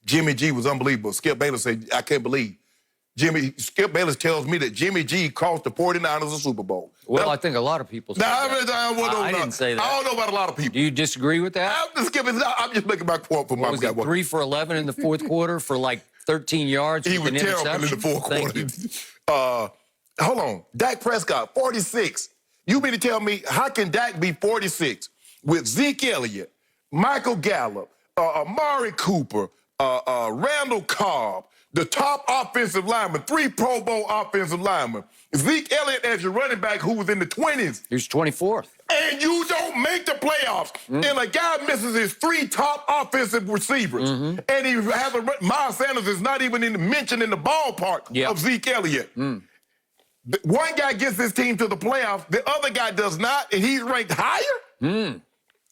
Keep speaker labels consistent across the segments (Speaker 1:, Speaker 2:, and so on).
Speaker 1: Jimmy G was unbelievable. Skip Bayless said, I can't believe. Skip Bayless tells me that Jimmy G cost the 49ers a Super Bowl.
Speaker 2: Well, I think a lot of people say that.
Speaker 1: I
Speaker 2: didn't say that.
Speaker 1: I don't know about a lot of people.
Speaker 2: Do you disagree with that?
Speaker 1: I'm just making my point for my guy.
Speaker 2: 3 for 11 in the fourth quarter for like 13 yards?
Speaker 1: He was terrible in the fourth quarter. Hold on. Dak Prescott, 46. You mean to tell me, how can Dak be 46 with Zeke Elliott, Michael Gallup, Amari Cooper, Randall Cobb, the top offensive lineman, 3 Pro Bowl offensive linemen, Zeke Elliott as your running back who was in the 20s.
Speaker 2: He was 24th.
Speaker 1: And you don't make the playoffs. And a guy misses his 3 top offensive receivers. And he has Miles Sanders is not even mentioned in the ballpark of Zeke Elliott. One guy gets his team to the playoffs, the other guy does not, and he's ranked higher?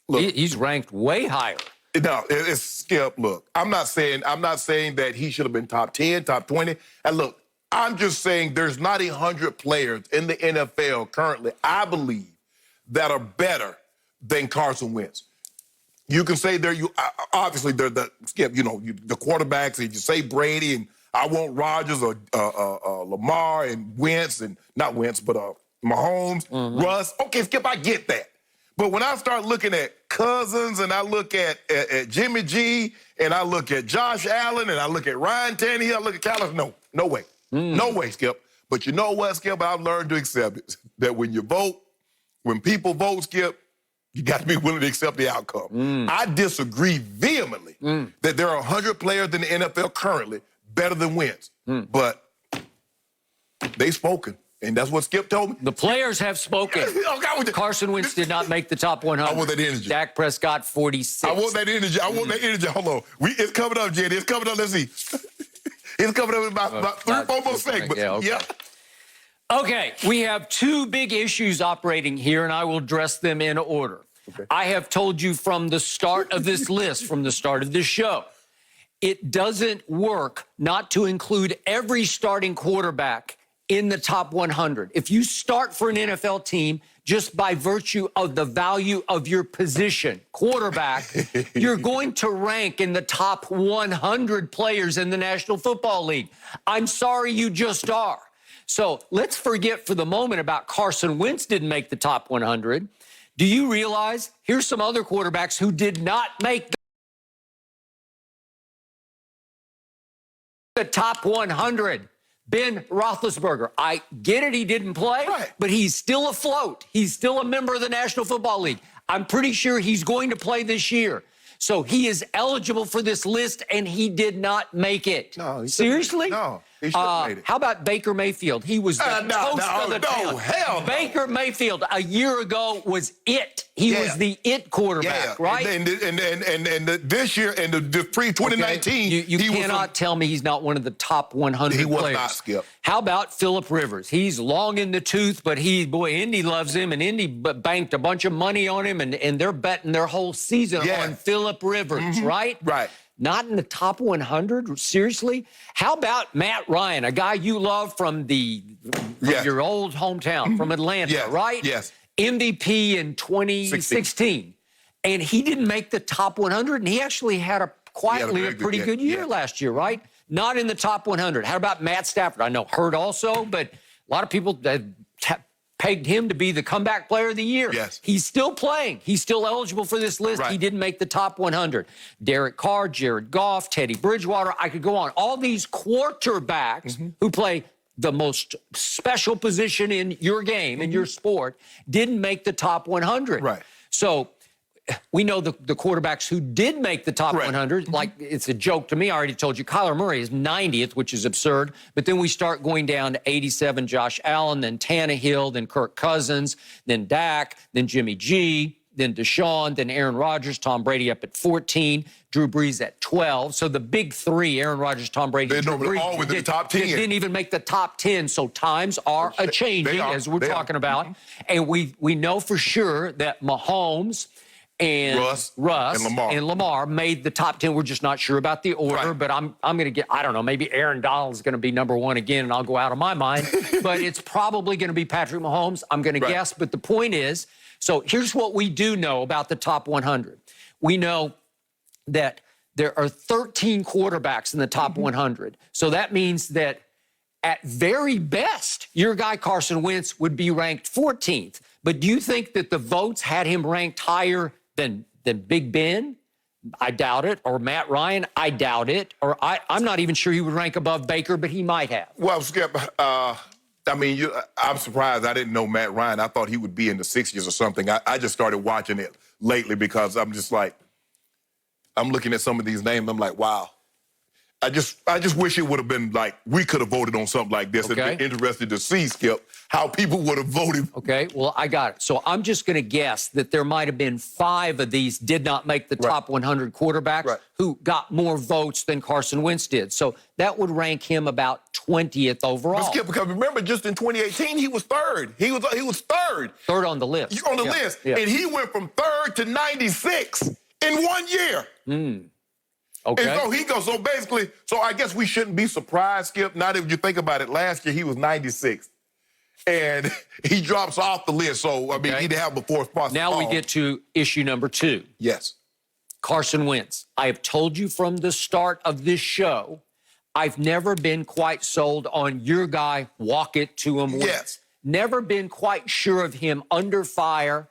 Speaker 2: Look, he's ranked way higher.
Speaker 1: No, it's Skip. Look, I'm not saying that he should have been top 10, top 20. And look, I'm just saying there's not 100 players in the NFL currently, I believe, that are better than Carson Wentz. You can say obviously they're the Skip, the quarterbacks, and you say Brady, and I want Rodgers or Lamar and Wentz, and not Wentz, but Mahomes, Russ. Okay, Skip, I get that. But when I start looking at Cousins, and I look at Jimmy G, and I look at Josh Allen, and I look at Ryan Tannehill, I look at Callis, no way. No way, Skip. But you know what, Skip? I've learned to accept it. That when you vote, when people vote, Skip, you got to be willing to accept the outcome. I disagree vehemently that there are 100 players in the NFL currently better than Wentz. But they've spoken. And that's what Skip told me.
Speaker 2: The players have spoken. Carson Wentz did not make the top 100.
Speaker 1: I want that energy.
Speaker 2: Dak Prescott, 46.
Speaker 1: I want that energy. I want that energy. Hold on. It's coming up, Jenny. It's coming up. Let's see. It's coming up in about 3 more segments.
Speaker 2: Yeah. Okay, we have 2 big issues operating here, and I will address them in order. Okay. I have told you from the start of this list, from the start of this show, it doesn't work not to include every starting quarterback in the top 100. If you start for an NFL team just by virtue of the value of your position, quarterback, you're going to rank in the top 100 players in the National Football League. I'm sorry, you just are. So let's forget for the moment about Carson Wentz didn't make the top 100. Do you realize here's some other quarterbacks who did not make the top 100? Ben Roethlisberger. I get it, he didn't play, but he's still afloat. He's still a member of the National Football League. I'm pretty sure he's going to play this year. So he is eligible for this list, and he did not make it.
Speaker 1: No,
Speaker 2: seriously?
Speaker 1: No, he should have made it.
Speaker 2: How about Baker Mayfield? He was the toast of the town.
Speaker 1: Hell no.
Speaker 2: Baker Mayfield a year ago was it. He was the it quarterback, right?
Speaker 1: And this year, and the pre-2019,
Speaker 2: you cannot tell me he's not one of the top 100 players.
Speaker 1: He was not, Skip.
Speaker 2: How about Phillip Rivers? He's long in the tooth, but Indy loves him, and Indy banked a bunch of money on him, and they're betting their whole season on Phillip Rivers, right?
Speaker 1: Right.
Speaker 2: Not in the top 100? Seriously? How about Matt Ryan, a guy you love from your old hometown, from Atlanta, right?
Speaker 1: Yes.
Speaker 2: MVP in 2016. And he didn't make the top 100, and he actually had a pretty good year last year, right? Not in the top 100. How about Matt Stafford? I know hurt also, but a lot of people pegged him to be the comeback player of the year.
Speaker 1: Yes.
Speaker 2: He's still playing. He's still eligible for this list. He didn't make the top 100. Derek Carr, Jared Goff, Teddy Bridgewater. I could go on. All these quarterbacks who play the most special position in your game, in your sport, didn't make the top 100.
Speaker 1: Right.
Speaker 2: So we know the quarterbacks who did make the top 100, like it's a joke to me. I already told you Kyler Murray is 90th, which is absurd. But then we start going down to 87, Josh Allen, then Tannehill, then Kirk Cousins, then Dak, then Jimmy G, then Deshaun, then Aaron Rodgers, Tom Brady up at 14, Drew Brees at 12. So the big 3, Aaron Rodgers, Tom Brady, Drew Brees,
Speaker 1: all within the top 10.
Speaker 2: Didn't even make the top 10. So times are a-changing, as we're talking about. And we know for sure that Mahomes and Russ and Lamar made the top 10. We're just not sure about the order, but I'm going to get, I don't know, maybe Aaron Donald's going to be number 1 again, and I'll go out of my mind. But it's probably going to be Patrick Mahomes. I'm going to guess. But the point is, so here's what we do know about the top 100. We know that there are 13 quarterbacks in the top 100. So that means that at very best, your guy Carson Wentz would be ranked 14th. But do you think that the votes had him ranked higher than Big Ben? I doubt it. Or Matt Ryan? I doubt it. Or I'm not even sure he would rank above Baker, but he might have.
Speaker 1: Well, Skip, I mean, I'm surprised I didn't know Matt Ryan. I thought he would be in the 60s or something. I just started watching it lately because I'm just like, I'm looking at some of these names. I'm like, wow. I just wish it would have been like, we could have voted on something like this.
Speaker 2: Okay.
Speaker 1: It'd be interested to see, Skip, how people would have voted.
Speaker 2: Okay, well, I got it. So I'm just going to guess that there might have been 5 of these did not make the top 100 quarterbacks who got more votes than Carson Wentz did. So that would rank him about 20th overall.
Speaker 1: But Skip, because remember, just in 2018, he was third. He was third.
Speaker 2: Third on the list.
Speaker 1: On the list.
Speaker 2: Yeah.
Speaker 1: And he went from third to 96 in 1 year.
Speaker 2: Okay.
Speaker 1: And so he goes, so basically, so I guess we shouldn't be surprised, Skip. Now that you think about it, last year he was 96th. And he drops off the list. So, I mean, he didn't have the 4th spot.
Speaker 2: Now we get to issue number 2.
Speaker 1: Yes.
Speaker 2: Carson Wentz. I have told you from the start of this show, I've never been quite sold on your guy, walk it to him.
Speaker 1: Yes.
Speaker 2: Never been quite sure of him under fire.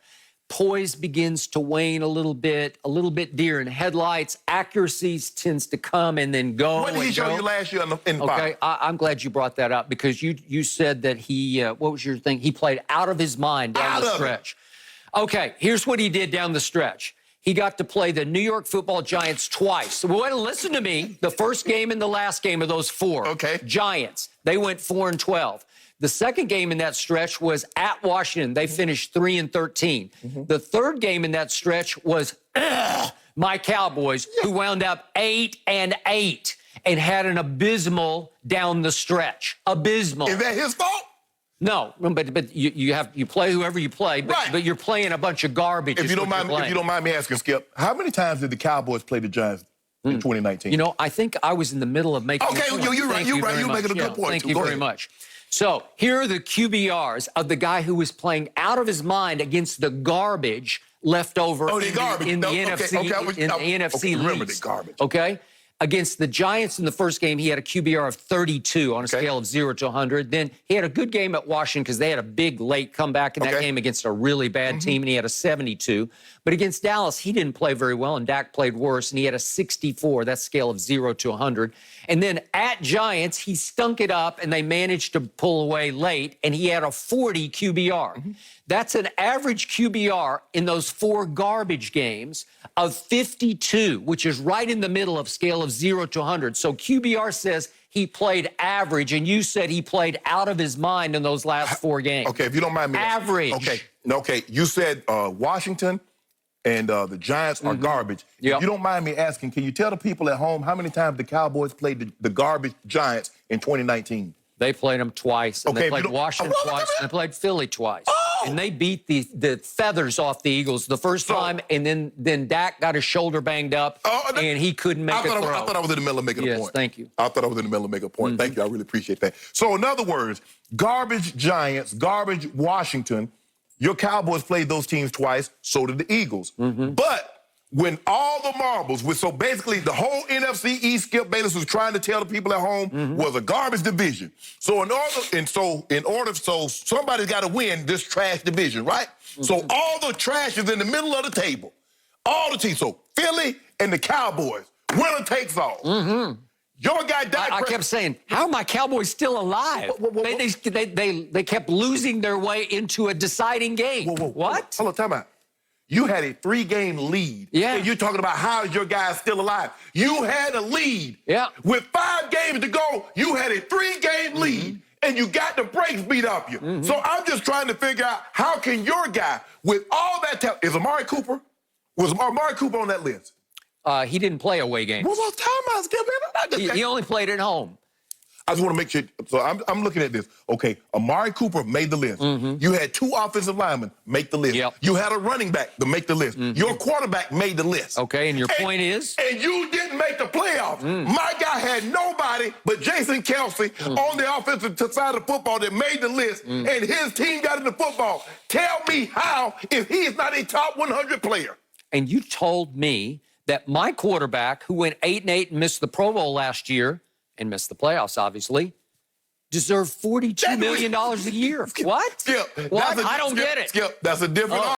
Speaker 2: Poise begins to wane a little bit deer in headlights. Accuracy tends to come and then go.
Speaker 1: What did he show you last year in the
Speaker 2: Okay, I'm glad you brought that up because you said that he, what was your thing? He played out of his mind down the stretch. Okay, here's what he did down the stretch. He got to play the New York Football Giants twice. Well, listen to me. The first game and the last game of those 4.
Speaker 1: Okay.
Speaker 2: Giants. They went 4-12. The second game in that stretch was at Washington. They finished 3-13. The third game in that stretch was my Cowboys, who wound up 8-8 and had an abysmal down the stretch. Abysmal.
Speaker 1: Is that his fault?
Speaker 2: No, but you play whoever you play, but you're playing a bunch of garbage.
Speaker 1: If you don't mind me asking, Skip, how many times did the Cowboys play the Giants in 2019?
Speaker 2: You know, I think I was in the middle of making.
Speaker 1: Okay, you're right. You're making a good point.
Speaker 2: Thank you very much. So here are the QBRs of the guy who was playing out of his mind against the garbage left over in the NFC
Speaker 1: remember the garbage.
Speaker 2: Okay? Against the Giants in the first game, he had a QBR of 32 on a scale of 0 to 100. Then he had a good game at Washington because they had a big late comeback in that game against a really bad team, and he had a 72. But against Dallas, he didn't play very well, and Dak played worse, and he had a 64. That's scale of 0 to 100. And then at Giants, he stunk it up, and they managed to pull away late, and he had a 40 QBR. That's an average QBR in those 4 garbage games of 52, which is right in the middle of scale of 0 to 100. So QBR says he played average, and you said he played out of his mind in those last 4 games.
Speaker 1: Okay, if you don't mind me.
Speaker 2: Average.
Speaker 1: Okay. You said Washington and the Giants are garbage.
Speaker 2: Yep.
Speaker 1: If you don't mind me asking, can you tell the people at home how many times the Cowboys played the garbage Giants in 2019?
Speaker 2: They played them twice. And they played Washington twice. And they played Philly twice. And they beat the feathers off the Eagles the first time. And then Dak got his shoulder banged up, and he couldn't make a throw.
Speaker 1: I thought I was in the middle of making a point.
Speaker 2: Yes, thank you.
Speaker 1: I thought I was in the middle of making a point. Thank you. I really appreciate that. So in other words, garbage Giants, garbage Washington. Your Cowboys played those teams twice. So did the Eagles. But when all the marbles, so basically the whole NFC East, Skip Bayless was trying to tell the people at home, was a garbage division. So so somebody's got to win this trash division, right? So all the trash is in the middle of the table. All the teams. So Philly and the Cowboys, winner takes all. Your guy died.
Speaker 2: I kept saying, how are my Cowboys still alive? They kept losing their way into a deciding game. What?
Speaker 1: Hold on, time out. You had a 3-game lead.
Speaker 2: Yeah.
Speaker 1: And you're talking about how is your guy still alive. You had a lead.
Speaker 2: Yeah.
Speaker 1: With 5 games to go, you had a 3-game lead, and you got the brakes beat up you. So I'm just trying to figure out how can your guy, with all that talent, was Amari Cooper on that list?
Speaker 2: He didn't play away games.
Speaker 1: Well, time out, Skip.
Speaker 2: He only played at home.
Speaker 1: I just want to make sure. So I'm looking at this. Okay, Amari Cooper made the list. You had 2 offensive linemen make the list.
Speaker 2: Yep.
Speaker 1: You had a running back to make the list. Your quarterback made the list.
Speaker 2: Okay, and your point is?
Speaker 1: And you didn't make the playoffs. My guy had nobody but Jason Kelsey on the offensive side of the football that made the list, and his team got into football. Tell me how, if he is not a top 100 player.
Speaker 2: And you told me that my quarterback, who went 8-8 and missed the Pro Bowl last year and missed the playoffs, obviously, deserved $42 million a year. What?
Speaker 1: Skip,
Speaker 2: What? I don't get it.
Speaker 1: Skip, that's a different